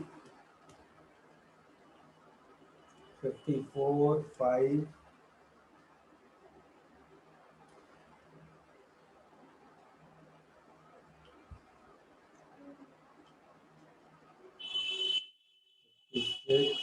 54, 5, 6,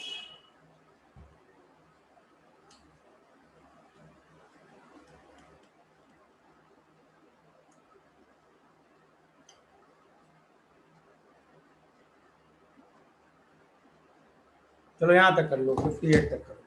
चलो यहाँ तक कर लो, 58 तक करो।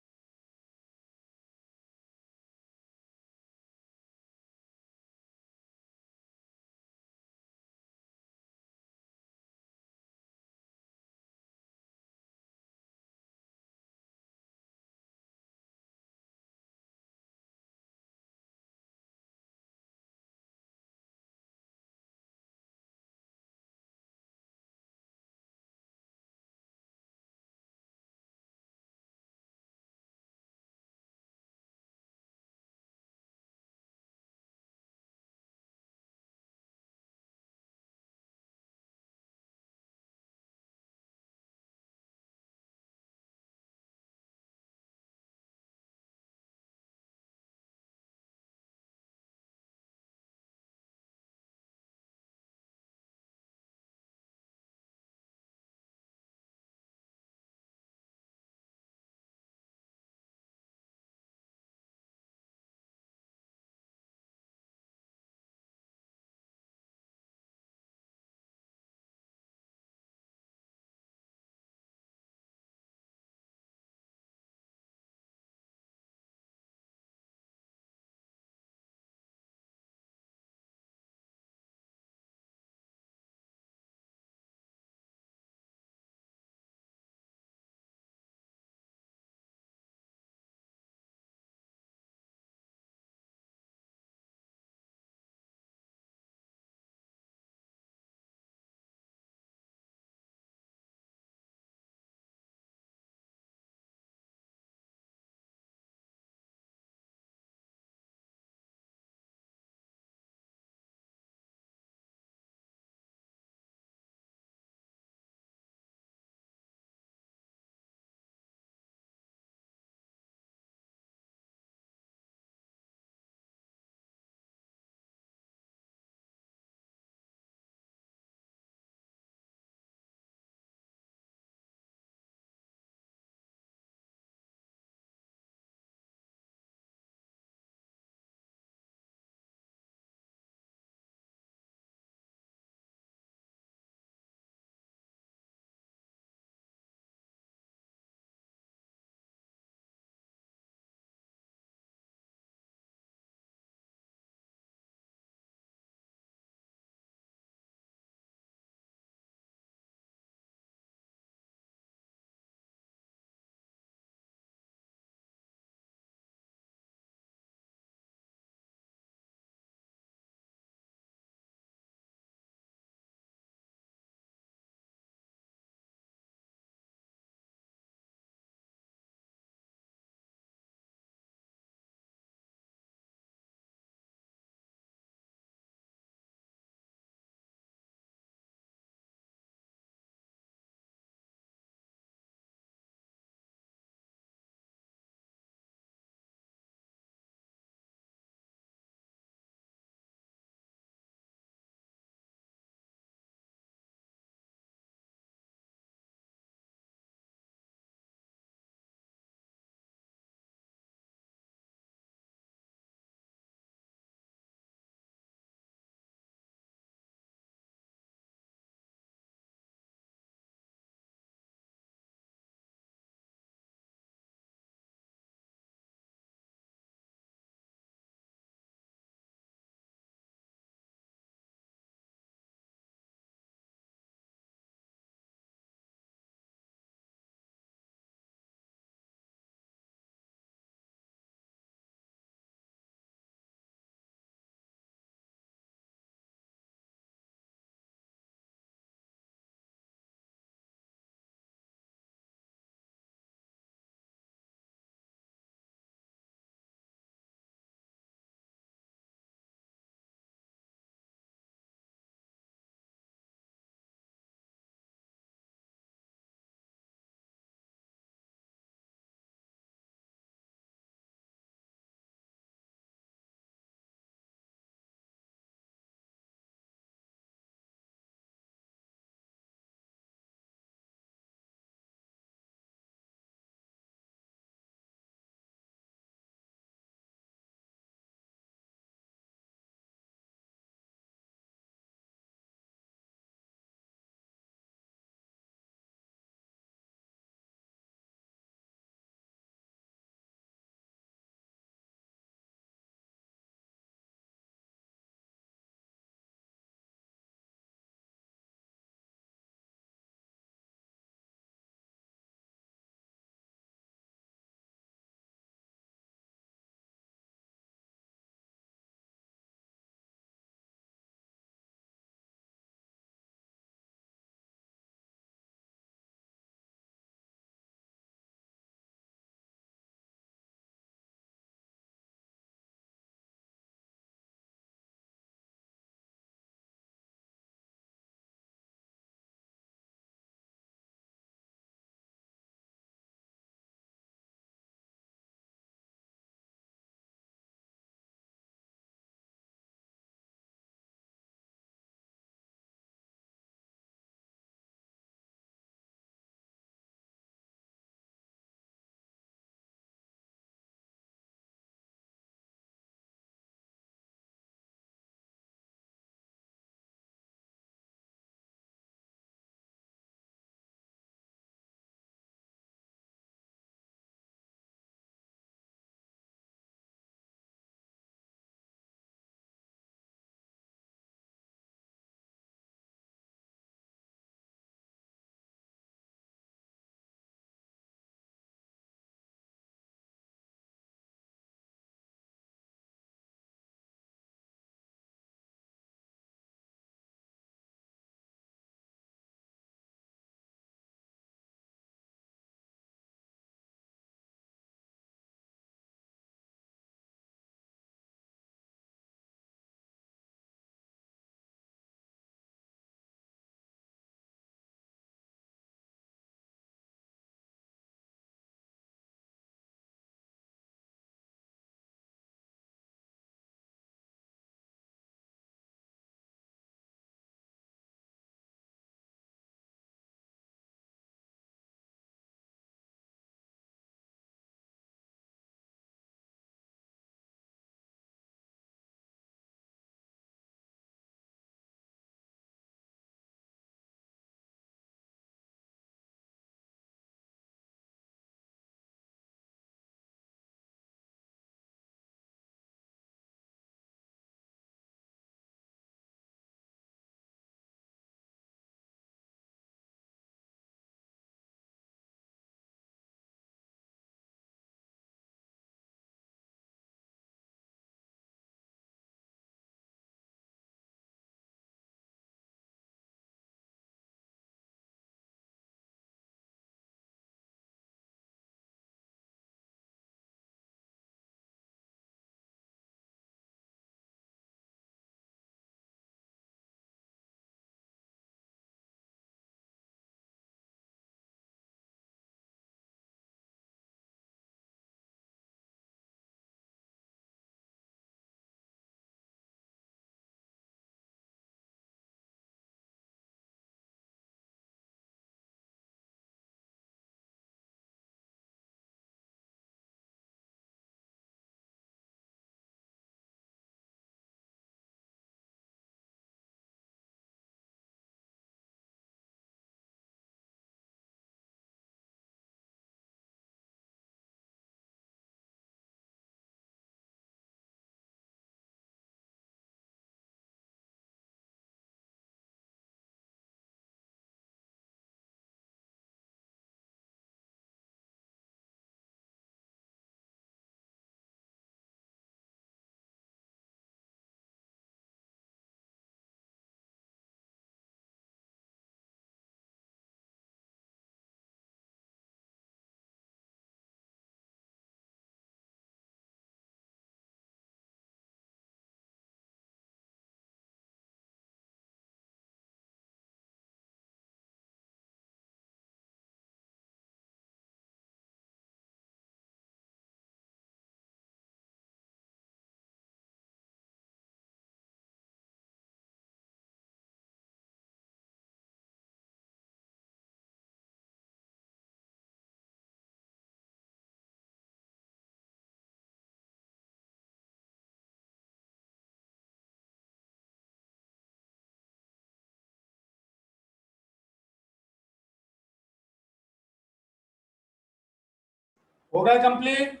हो गए कंप्लीट?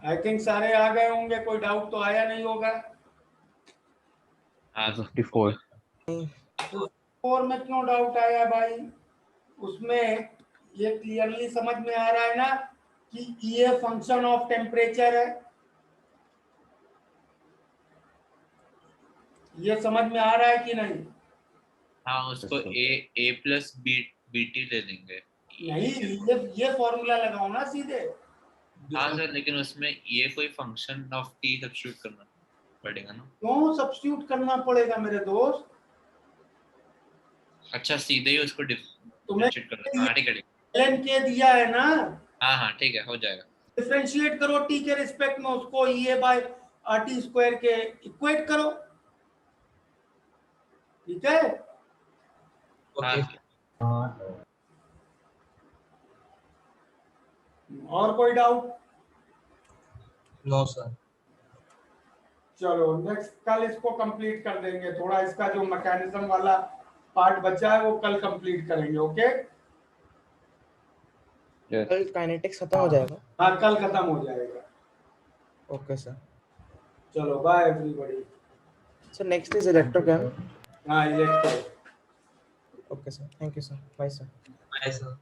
आई थिंक सारे आ गए होंगे, कोई डाउट तो आया नहीं होगा। हाँ 54 और में क्यों डाउट आया भाई? उसमें ये क्लियरली समझ में आ रहा है ना कि ये फंक्शन ऑफ टेम्परेचर है। ये समझ में आ रहा है कि नहीं? हाँ उसको ए प्लस बीटी ले लेंगे। नहीं, ये फॉर्मूला लगाओ ना सीधे। हाँ सर, लेकिन उसमें ये कोई फंक्शन ऑफ टी सब्स्टिट्यूट करना पड़ेगा ना। क्यों सब्स्टिट्यूट करना पड़ेगा मेरे दोस्त? अच्छा, सीधे ही उसको तुम्हें डिफरेंशिएट करना। हाँ ठीक है, ln के दिया है ना, हाँ हाँ ठीक है, हो जाएगा। डिफरेंशिएट करो टी के रिस्पेक्ट में, उसको ये बाय RT स्क्वायर के इक्वेट करो। ठीक है? हाँ और कोई डाउट? No sir. चलो नेक्स्ट कल इसको कंप्लीट कर देंगे। थोड़ा इसका जो मैकेनिज्म वाला पार्ट बचा है वो कल कंप्लीट करेंगे। ओके? कल काइनेटिक्स खत्म हो जाएगा? हाँ कल खत्म हो जाएगा। Okay sir. चलो bye everybody. Sir next is electrochem. हाँ electro. Okay sir, thank you sir, bye sir. Bye sir.